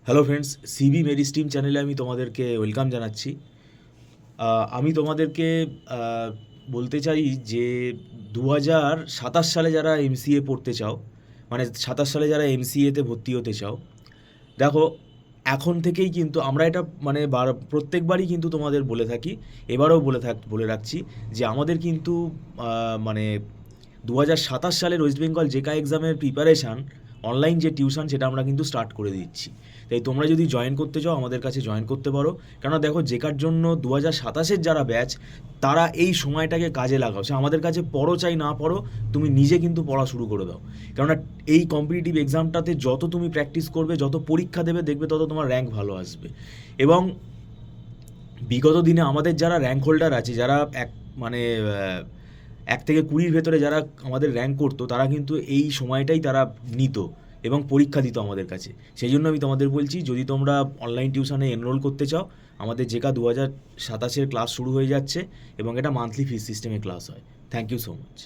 Hello friends, CB মেরিস্টিম চ্যানেলে আমি তোমাদেরকে ওয়েলকাম জানাচ্ছি। আমি তোমাদেরকে বলতে চাই যে 2027 সালে যারা এমসিএ পড়তে চাও, মানে 27 সালে যারা এমসিএতে ভর্তি হতে চাও, দেখো, এখন থেকেই কিন্তু আমরা এটা মানে প্রত্যেকবারই কিন্তু তোমাদের বলে থাকি, এবারেও বলে রাখছি যে আমাদের কিন্তু মানে 2027 সালের ওয়েস্ট বেঙ্গল জেকা এক্সামের প্রিপারেশান, অনলাইন যে টিউশন, সেটা আমরা কিন্তু স্টার্ট করে দিচ্ছি। তাই তোমরা যদি জয়েন করতে চাও আমাদের কাছে জয়েন করতে পারো। কেননা দেখো, জেকার জন্য 2027-এর যারা ব্যাচ, তারা এই সময়টাকে কাজে লাগাও। সে আমাদের কাছে পড়ো চাই না পড়ো, তুমি নিজে কিন্তু পড়া শুরু করে দাও। কেননা এই কম্পিটিটিভ এক্সামটাতে যত তুমি প্র্যাকটিস করবে, যত পরীক্ষা দেবে, দেখবে তত তোমার র্যাঙ্ক ভালো আসবে। এবং বিগত দিনে আমাদের যারা র্যাঙ্ক হোল্ডার আছে, যারা মানে 1 থেকে 20-র ভেতরে যারা আমাদের র্যাঙ্ক করতো, তারা কিন্তু এই সময়টাই তারা নিত এবং পরীক্ষা দিত আমাদের কাছে। সেই জন্য আমি তোমাদের বলছি, যদি তোমরা অনলাইন টিউশনে এনরোল করতে চাও, আমাদের জেকা 2027-এর ক্লাস শুরু হয়ে যাচ্ছে এবং এটা মান্থলি ফিস সিস্টেমে ক্লাস হয়। Thank you so much.